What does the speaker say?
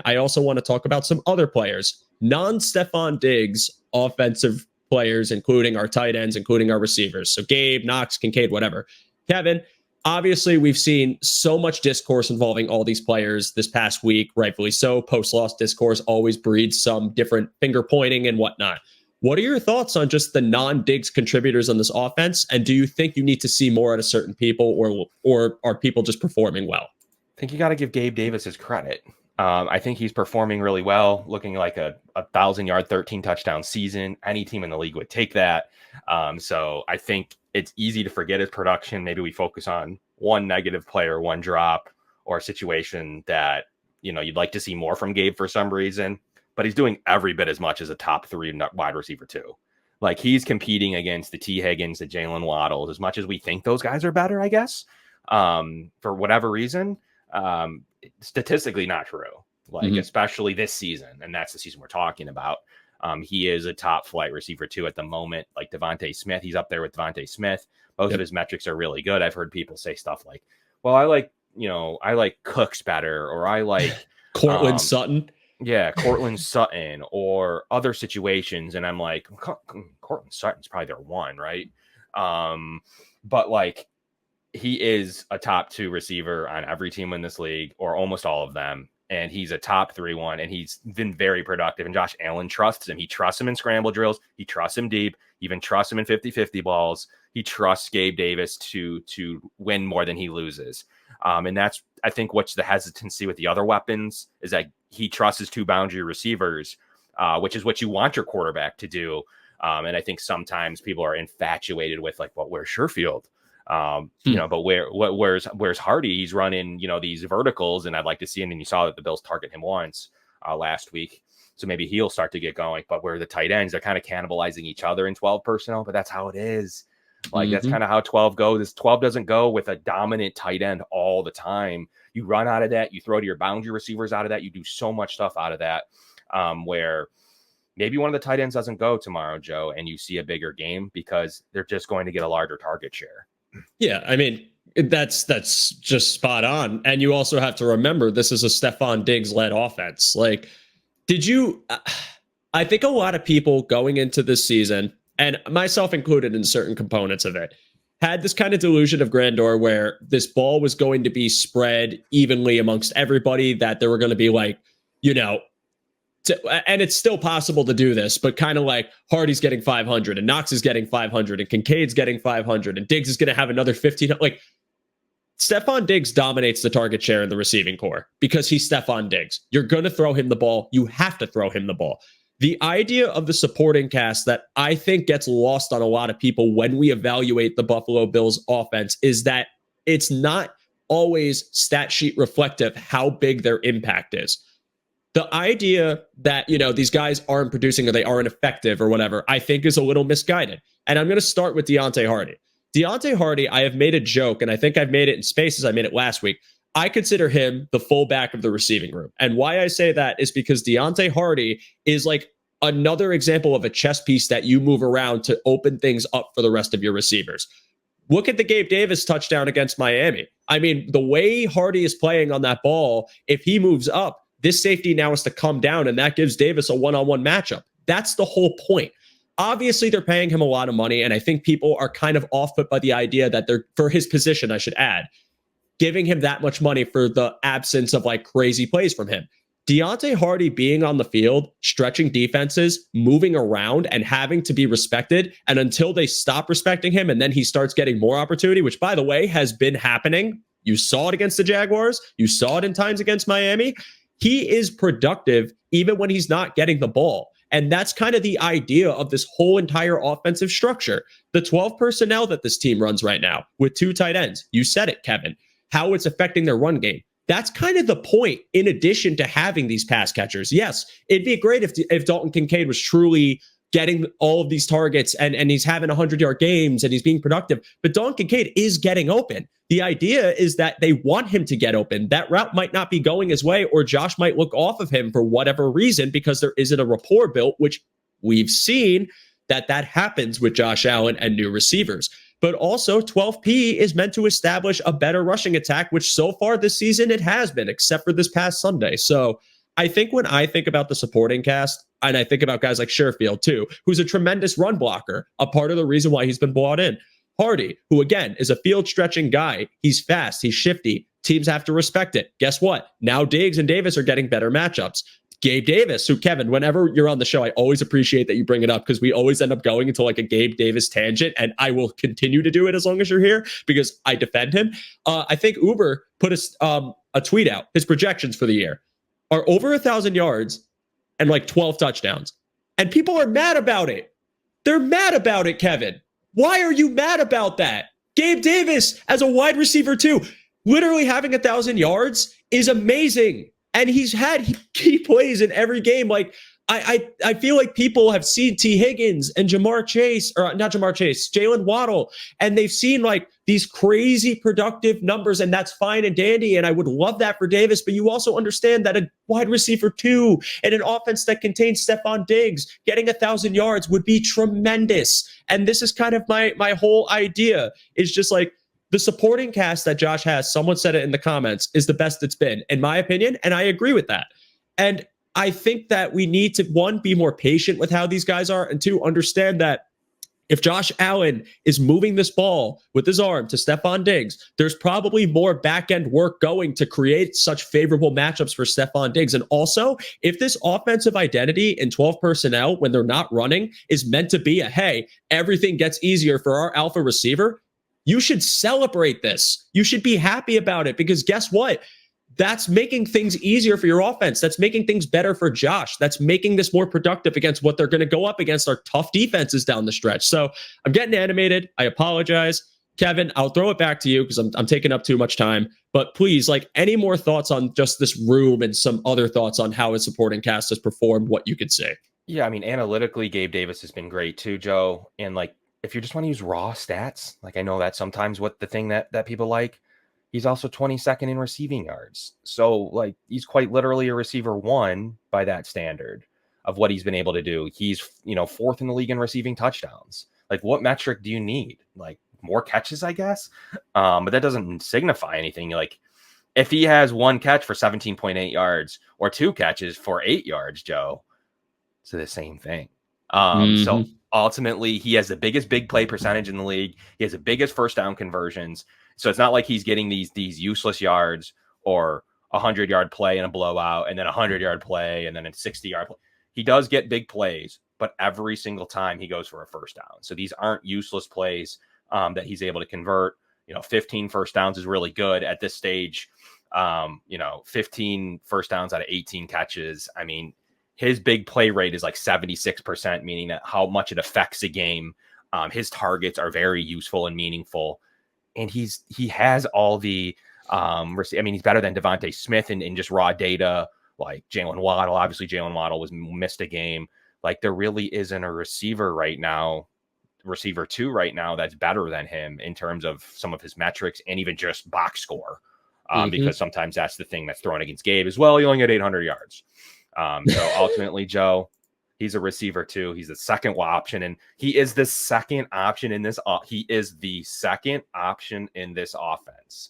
I also want to talk about some other players, non-Stephon Diggs offensive players, including our tight ends, including our receivers. So Gabe, Knox, Kincaid, whatever. Kevin, obviously we've seen so much discourse involving all these players this past week, rightfully so. Post-loss discourse always breeds some different finger pointing and whatnot. What are your thoughts on just the non-Diggs contributors on this offense? And do you think you need to see more out of certain people, or are people just performing well? I think you got to give Gabe Davis his credit. I think he's performing really well, looking like a 1,000-yard, 13-touchdown season. Any team in the league would take that. So I think it's easy to forget his production. Maybe we focus on one negative player, one drop, or a situation that, you know, you'd like to see more from Gabe for some reason. But he's doing every bit as much as a top 3 wide receiver too. Like, he's competing against the T. Higgins, the Jalen Waddles, as much as we think those guys are better, I guess, for whatever reason. Statistically not true, like especially this season, and that's the season we're talking about. He is a top flight receiver too at the moment, like Devontae Smith. He's up there with Devontae Smith. Both of his metrics are really good. I've heard people say stuff like, well, I like Cooks better, or I like Cortland Sutton. Yeah, Cortland Sutton, or other situations. And I'm like, Cortland Sutton's probably their one, right? But like, he is a top 2 receiver on every team in this league, or almost all of them. And he's a top 3 one, and he's been very productive. And Josh Allen trusts him. He trusts him in scramble drills. He trusts him deep. He even trusts him in 50-50 balls. He trusts Gabe Davis to win more than he loses. And that's, I think, what's the hesitancy with the other weapons, is that he trusts his 2 boundary receivers, which is what you want your quarterback to do. And I think sometimes people are infatuated with, like, well, where's Sherfield? You know, but where's Hardy? He's running, you know, these verticals, and I'd like to see him. And you saw that the Bills target him once last week, so maybe he'll start to get going. But where the tight ends are kind of cannibalizing each other in 12 personnel, but that's how it is. Like, that's kind of how 12 goes. 12 doesn't go with a dominant tight end all the time. You run out of that. You throw to your boundary receivers out of that. You do so much stuff out of that, where maybe one of the tight ends doesn't go tomorrow, Joe, and you see a bigger game because they're just going to get a larger target share. Yeah, I mean, that's just spot on. And you also have to remember, this is a Stephon Diggs-led offense. Like, I think a lot of people going into this season, and myself included in certain components of it, had this kind of delusion of grandeur where this ball was going to be spread evenly amongst everybody, that there were going to be, like, you know, and it's still possible to do this, but kind of like Hardy's getting 500 and Knox is getting 500 and Kincaid's getting 500 and Diggs is going to have another 15. Like, Stephon Diggs dominates the target share in the receiving core because he's Stephon Diggs. You're going to throw him the ball. You have to throw him the ball. The idea of the supporting cast that I think gets lost on a lot of people when we evaluate the Buffalo Bills offense is that it's not always stat sheet reflective how big their impact is. The idea that, you know, these guys aren't producing or they aren't effective or whatever, I think is a little misguided. And I'm going to start with Deontay Hardy. Deontay Hardy, I have made a joke, and I think I've made it in Spaces. I made it last week. I consider him the fullback of the receiving room. And why I say that is because Deontay Hardy is like another example of a chess piece that you move around to open things up for the rest of your receivers. Look at the Gabe Davis touchdown against Miami. I mean, the way Hardy is playing on that ball, if he moves up, this safety now is to come down, and that gives Davis a one-on-one matchup. That's the whole point. Obviously, they're paying him a lot of money, and I think people are kind of off put by the idea that they're, for his position, I should add, giving him that much money for the absence of, like, crazy plays from him. Deontay Hardy being on the field, stretching defenses, moving around, and having to be respected, and until they stop respecting him and then he starts getting more opportunity, which, by the way, has been happening. You saw it against the Jaguars. You saw it in times against Miami. He is productive even when he's not getting the ball. And that's kind of the idea of this whole entire offensive structure. The 12 personnel that this team runs right now with 2 tight ends. You said it, Kevin, how it's affecting their run game. That's kind of the point, in addition to having these pass catchers. Yes, it'd be great if Dalton Kincaid was truly getting all of these targets and he's having 100-yard games and he's being productive. But Dalton Kincaid is getting open. The idea is that they want him to get open. That route might not be going his way, or Josh might look off of him for whatever reason because there isn't a rapport built, which we've seen that happens with Josh Allen and new receivers. But also 12P is meant to establish a better rushing attack, which so far this season it has been, except for this past Sunday. So I think when I think about the supporting cast, and I think about guys like Sherfield too, who's a tremendous run blocker, a part of the reason why he's been brought in. Hardy, who again is a field stretching guy. He's fast, he's shifty. Teams have to respect it. Guess what? Now Diggs and Davis are getting better matchups. Gabe Davis, who, Kevin, whenever you're on the show, I always appreciate that you bring it up because we always end up going into like a Gabe Davis tangent, and I will continue to do it as long as you're here because I defend him. I think Uber put a tweet out. His projections for the year are over 1,000 yards and like 12 touchdowns. And people are mad about it. They're mad about it, Kevin. Why are you mad about that? Gabe Davis as a wide receiver too, literally having 1,000 yards is amazing. And he's had key plays in every game. Like, I feel like people have seen T. Higgins and Jamar Chase, or not Jamar Chase, Jalen Waddle, and they've seen like these crazy productive numbers, and that's fine and dandy. And I would love that for Davis, but you also understand that a wide receiver too, and an offense that contains Stephon Diggs getting 1,000 yards would be tremendous. And this is kind of my whole idea is just like, the supporting cast that Josh has, someone said it in the comments, is the best it's been, in my opinion, and I agree with that. And I think that we need to, one, be more patient with how these guys are, and two, understand that if Josh Allen is moving this ball with his arm to Stephon Diggs, there's probably more back-end work going to create such favorable matchups for Stephon Diggs. And also, if this offensive identity in 12 personnel, when they're not running, is meant to be a, hey, everything gets easier for our alpha receiver, you should celebrate this. You should be happy about it because guess what? That's making things easier for your offense. That's making things better for Josh. That's making this more productive against what they're going to go up against our tough defenses down the stretch. So I'm getting animated. I apologize. Kevin, I'll throw it back to you because I'm taking up too much time. But please, like, any more thoughts on just this room and some other thoughts on how its supporting cast has performed, what you could say? Yeah, I mean, analytically, Gabe Davis has been great too, Joe. And like, if you just want to use raw stats, like I know that's sometimes what the thing that people like, he's also 22nd in receiving yards. So like he's quite literally a receiver one by that standard of what he's been able to do. He's, fourth in the league in receiving touchdowns. Like what metric do you need? Like more catches, I guess. But that doesn't signify anything. Like if he has one catch for 17.8 yards or two catches for 8 yards, Joe, it's the same thing. So ultimately, he has the biggest big play percentage in the league. He has the biggest first down conversions. So it's not like he's getting these useless yards or a 100-yard play in a blowout and then a 100-yard play and then a 60-yard play. He does get big plays, but every single time he goes for a first down. So these aren't useless plays that he's able to convert. 15 first downs is really good at this stage. 15 first downs out of 18 catches. I mean, his big play rate is like 76%, meaning that how much it affects a game. His targets are very useful and meaningful. And he has all the, he's better than Devontae Smith in just raw data, like Jalen Waddle. Obviously, Jalen Waddle missed a game. Like there really isn't a receiver two right now that's better than him in terms of some of his metrics and even just box score. Because sometimes that's the thing that's thrown against Gabe as well. He only got 800 yards. So ultimately, Joe, he's a receiver too. He's the second option, and he is the second option in this. He is the second option in this offense.